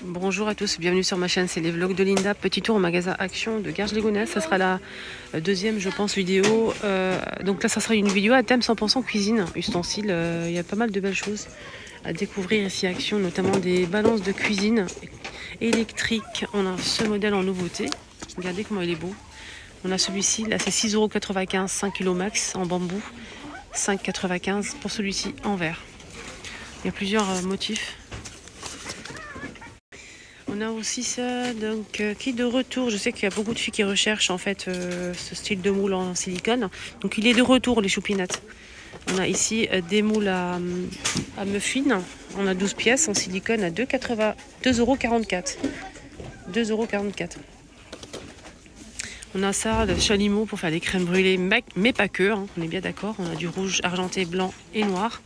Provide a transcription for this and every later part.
Bonjour à tous, bienvenue sur ma chaîne, c'est les vlogs de Linda. Petit tour au magasin Action de Garges-les-Gonesse. Ça sera la deuxième, je pense, vidéo. Donc là, ça sera une vidéo à thème 100% cuisine, ustensiles. Il y a pas mal de belles choses à découvrir ici à Action, notamment des balances de cuisine électriques. On a ce modèle en nouveauté. Regardez comment il est beau. On a celui-ci, là c'est 6,95 €, 5 kg max en bambou. 5,95 € pour celui-ci en verre. Il y a plusieurs motifs. On a aussi ça, donc qui est de retour. Je sais qu'il y a beaucoup de filles qui recherchent en fait ce style de moule en silicone. Donc il est de retour, les choupinettes. On a ici des moules à muffins. On a 12 pièces en silicone à 2,44 €. 2,44 €. On a ça, le chalumeau pour faire des crèmes brûlées, mais pas que, hein, on est bien d'accord. On a du rouge, argenté, blanc et noir.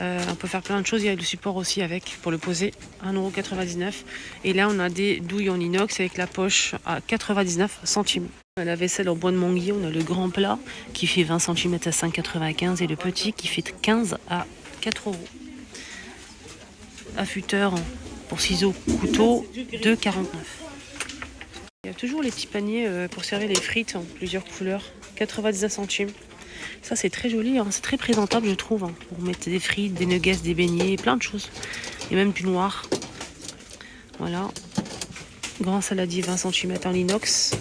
On peut faire plein de choses. Il y a le support aussi avec pour le poser, 1,99 €. Et là, on a des douilles en inox avec la poche à 99 centimes. On a la vaisselle en bois de manguier. On a le grand plat qui fait 20 cm à 5,95 € et le petit qui fait 15 à 4 €. Affûteur pour ciseaux, couteaux, 2,49 €. Il y a toujours les petits paniers pour servir les frites en plusieurs couleurs, 99 centimes. Ça c'est très joli, hein. C'est très présentable je trouve, hein, pour mettre des frites, des nuggets, des beignets, plein de choses. Et même du noir. Voilà. Grand saladier 20 cm en inox.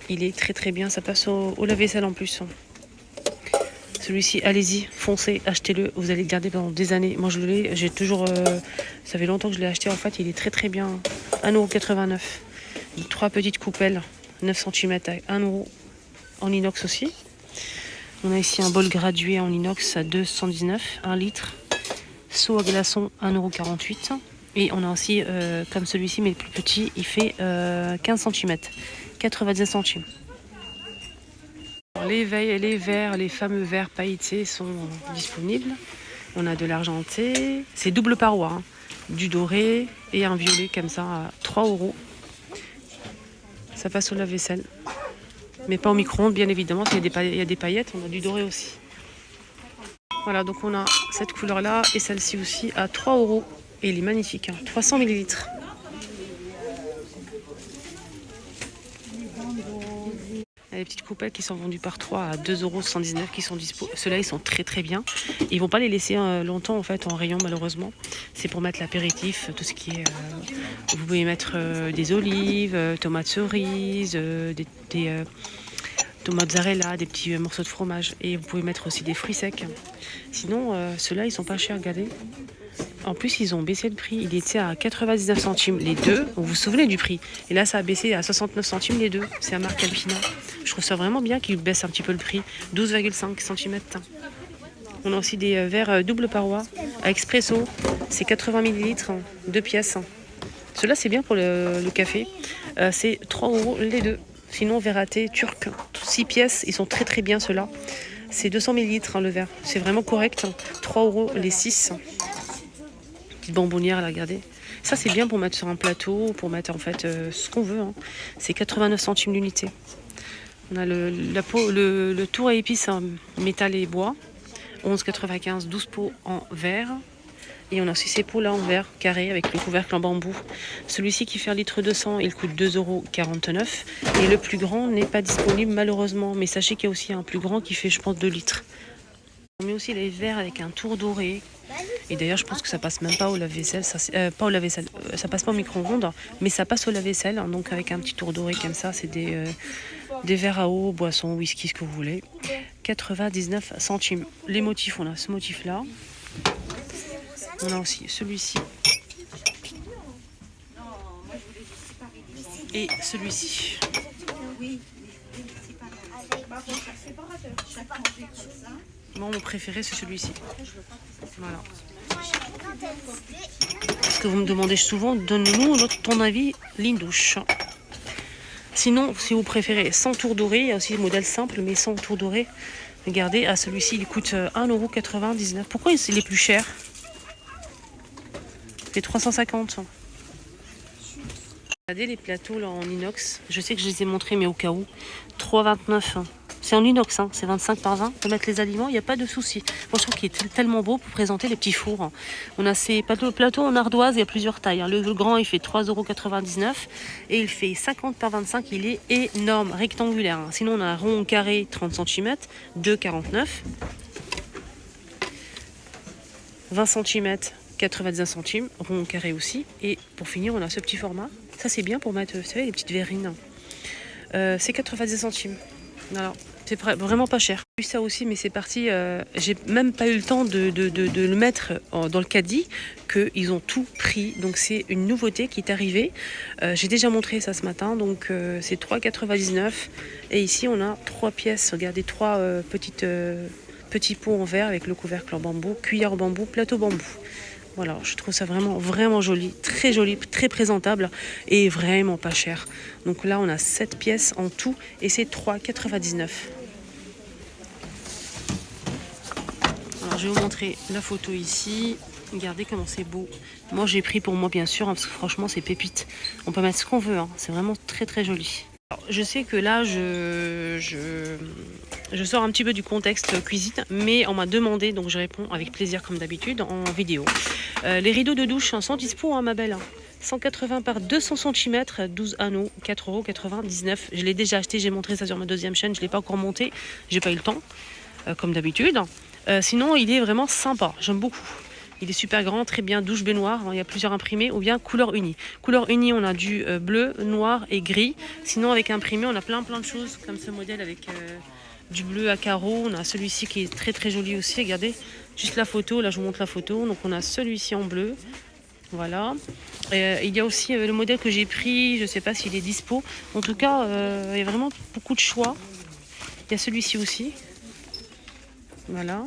Il est très très bien, ça passe au lave-vaisselle en plus. Celui-ci, allez-y, foncez, achetez-le, vous allez le garder pendant des années. Moi je l'ai, j'ai toujours, ça fait longtemps que je l'ai acheté en fait, il est très très bien, 1,89 €. 3 petites coupelles, 9 cm à 1 € en inox aussi. On a ici un bol gradué en inox à 2,19 €, 1 litre. Seau à glaçons, 1,48 €. Et on a aussi, comme celui-ci, mais le plus petit, il fait 15 cm, 90 centimes. Les verres, les fameux verres pailletés sont disponibles. On a de l'argenté, c'est double paroi, hein, du doré et un violet comme ça à 3 €. Ça passe au lave-vaisselle. Mais pas au micro-ondes, bien évidemment. Il y a des paillettes, on a du doré aussi. Voilà, donc on a cette couleur-là et celle-ci aussi à 3 €. Et il est magnifique, hein, 300 ml. Il y a des petites coupelles qui sont vendues par 3 à 2,79 € qui sont dispo. Ceux-là, ils sont très très bien. Ils vont pas les laisser longtemps en fait en rayon malheureusement. C'est pour mettre l'apéritif, tout ce qui est. Vous pouvez mettre des olives, tomates cerises, des tomates mozzarella, des petits morceaux de fromage. Et vous pouvez mettre aussi des fruits secs. Sinon, ceux-là, ils sont pas chers, regardez. En plus, ils ont baissé le prix. Il était à 99 centimes les deux. Vous vous souvenez du prix? Et là, ça a baissé à 69 centimes les deux. C'est à marque Alpina. Je trouve ça vraiment bien qu'ils baissent un petit peu le prix. 12,5 cm. On a aussi des verres double paroi à expresso. C'est 80 ml, 2 pièces. Ceux-là, c'est bien pour le café. C'est 3 € les deux. Sinon, verre à thé turc, 6 pièces. Ils sont très très bien ceux-là. C'est 200 ml le verre. C'est vraiment correct. 3 € les 6. Petite bonbonnière là, regardez. Ça c'est bien pour mettre sur un plateau, pour mettre en fait ce qu'on veut, hein. C'est 89 centimes l'unité. On a le tour à épices en métal et bois, 11,95 €, 12 pots en verre. Et on a aussi ces pots là en verre carré avec le couvercle en bambou. Celui-ci qui fait 1,2 litre, il coûte 2,49 €. Et le plus grand n'est pas disponible malheureusement. Mais sachez qu'il y a aussi un plus grand qui fait je pense 2 litres. On met aussi les verres avec un tour doré. Et d'ailleurs, je pense que ça passe même pas au lave-vaisselle. Pas au lave-vaisselle, ça passe pas au micro-ondes, mais ça passe au lave-vaisselle. Hein, donc avec un petit tour doré comme ça, c'est des verres à eau, boisson, whisky, ce que vous voulez. 99 centimes. Les motifs, on a ce motif-là. On a aussi celui-ci. Et celui-ci. Moi, mon préféré, c'est celui-ci. Voilà. Parce que vous me demandez souvent, donne-nous ton avis, Lindouche. Sinon, si vous préférez sans tour doré, il y a aussi des modèles simples, mais sans tour doré. Regardez, à celui-ci, il coûte 1,99 €. Pourquoi il est plus cher? Il fait 350. Regardez les plateaux là en inox. Je sais que je les ai montrés, mais au cas où. 3,29 €. C'est en inox, hein. C'est 25 par 20. On peut mettre les aliments, il n'y a pas de souci. Moi, je trouve qu'il est tellement beau pour présenter les petits fours. On a ces plateaux en ardoise, il y a plusieurs tailles, hein. Le grand, il fait 3,99 € et il fait 50 par 25. Il est énorme, rectangulaire, hein. Sinon, on a un rond carré 30 cm, 2,49 €. 20 cm, 99 centimes, rond carré aussi. Et pour finir, on a ce petit format. Ça, c'est bien pour mettre, vous savez, les petites verrines. C'est 90 centimes. Alors, c'est vraiment pas cher. J'ai vu ça aussi, mais c'est parti. J'ai même pas eu le temps de le mettre dans le caddie, qu'ils ont tout pris. Donc, c'est une nouveauté qui est arrivée. J'ai déjà montré ça ce matin. Donc, c'est 3,99 €. Et ici, on a 3 pièces. Regardez, 3 petits pots en verre avec le couvercle en bambou, cuillère en bambou, plateau bambou. Voilà, je trouve ça vraiment joli, très présentable et vraiment pas cher. Donc là, on a 7 pièces en tout et c'est 3,99 €. Alors, je vais vous montrer la photo ici. Regardez comment c'est beau. Moi, j'ai pris pour moi, bien sûr, hein, parce que franchement, c'est pépite. On peut mettre ce qu'on veut, hein. C'est vraiment très joli. Alors, je sais que là, je sors un petit peu du contexte cuisine, mais on m'a demandé, donc je réponds avec plaisir comme d'habitude en vidéo. Les rideaux de douche sont dispo, hein, ma belle. 180 par 200 cm, 12 anneaux, 4,99 €. Je l'ai déjà acheté, j'ai montré ça sur ma deuxième chaîne, je ne l'ai pas encore monté, j'ai pas eu le temps, comme d'habitude. Sinon, il est vraiment sympa, j'aime beaucoup. Il est super grand, très bien, douche baignoire, il y a plusieurs imprimés, ou bien couleur unie. Couleur unie, on a du bleu, noir et gris. Sinon, avec imprimé, on a plein de choses, comme ce modèle avec du bleu à carreaux. On a celui-ci qui est très joli aussi, regardez. Juste la photo, là je vous montre la photo. Donc on a celui-ci en bleu, voilà. Il y a aussi le modèle que j'ai pris, je ne sais pas s'il est dispo. En tout cas, il y a vraiment beaucoup de choix. Il y a celui-ci aussi, voilà.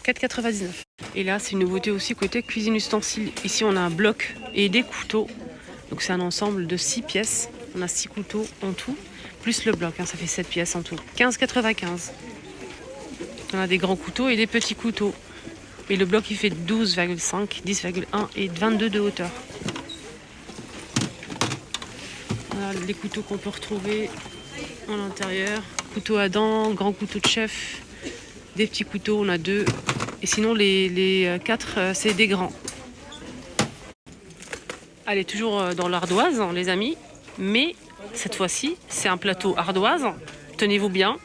4,99 €. Et là, c'est une nouveauté aussi côté cuisine ustensile. Ici, on a un bloc et des couteaux. Donc, c'est un ensemble de 6 pièces. On a 6 couteaux en tout, plus le bloc, hein, ça fait 7 pièces en tout. 15,95 €. On a des grands couteaux et des petits couteaux. Et le bloc, il fait 12,5, 10,1 et 22 de hauteur. Voilà les couteaux qu'on peut retrouver à l'intérieur. Couteau à dents, grand couteau de chef, des petits couteaux, on a 2. Et sinon, les 4, c'est des grands. Allez, toujours dans l'ardoise, hein, les amis. Mais cette fois-ci, c'est un plateau ardoise. Tenez-vous bien.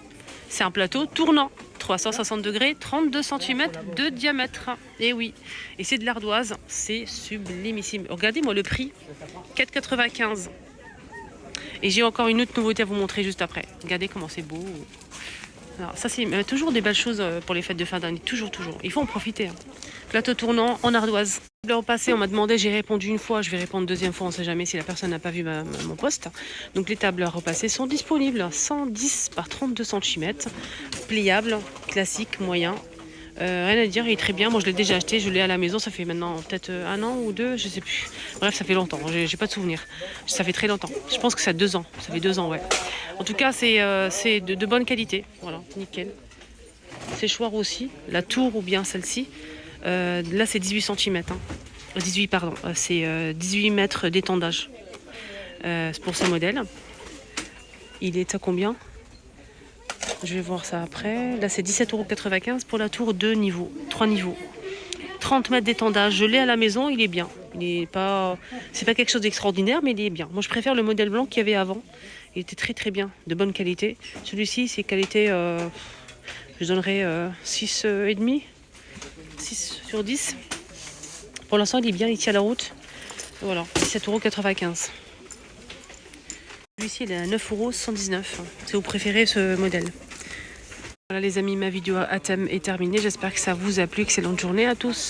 C'est un plateau tournant. 360 degrés, 32 cm de diamètre. Et oui. Et c'est de l'ardoise. C'est sublimissime. Regardez-moi le prix. 4,95 €. Et j'ai encore une autre nouveauté à vous montrer juste après. Regardez comment c'est beau. Alors, ça, c'est toujours des belles choses pour les fêtes de fin d'année. Toujours. Il faut en profiter, hein. Plateau tournant en ardoise. L'heure passée, on m'a demandé, j'ai répondu une fois, je vais répondre deuxième fois, on ne sait jamais si la personne n'a pas vu mon post. Donc les tableurs repassés sont disponibles, 110 par 32 cm, pliable, classique, moyen. Rien à dire, il est très bien. Moi, je l'ai déjà acheté, je l'ai à la maison. Ça fait maintenant peut-être 1 an ou 2, je sais plus. Bref, ça fait longtemps. J'ai pas de souvenir. Ça fait très longtemps. Je pense que ça a 2 ans. Ça fait 2 ans, ouais. En tout cas, c'est de bonne qualité. Voilà, nickel. Séchoir aussi. La tour ou bien celle-ci. Là, c'est 18 cm. Hein. 18, pardon. C'est 18 mètres d'étendage. C'est pour ce modèle. Il est à combien ? Je vais voir ça après. Là, c'est 17,95 € pour la tour 2 niveaux, 3 niveaux. 30 mètres d'étendage. Je l'ai à la maison, il est bien. C'est pas quelque chose d'extraordinaire, mais il est bien. Moi, je préfère le modèle blanc qu'il y avait avant. Il était très bien, de bonne qualité. Celui-ci, c'est qualité, je donnerais 6,5. 6 sur 10. Pour l'instant, il est bien, il tient la route. Voilà, 17,95 €. Celui-ci, il est à 9,119 € si vous préférez ce modèle. Voilà les amis, ma vidéo à thème est terminée. J'espère que ça vous a plu. Excellente journée à tous.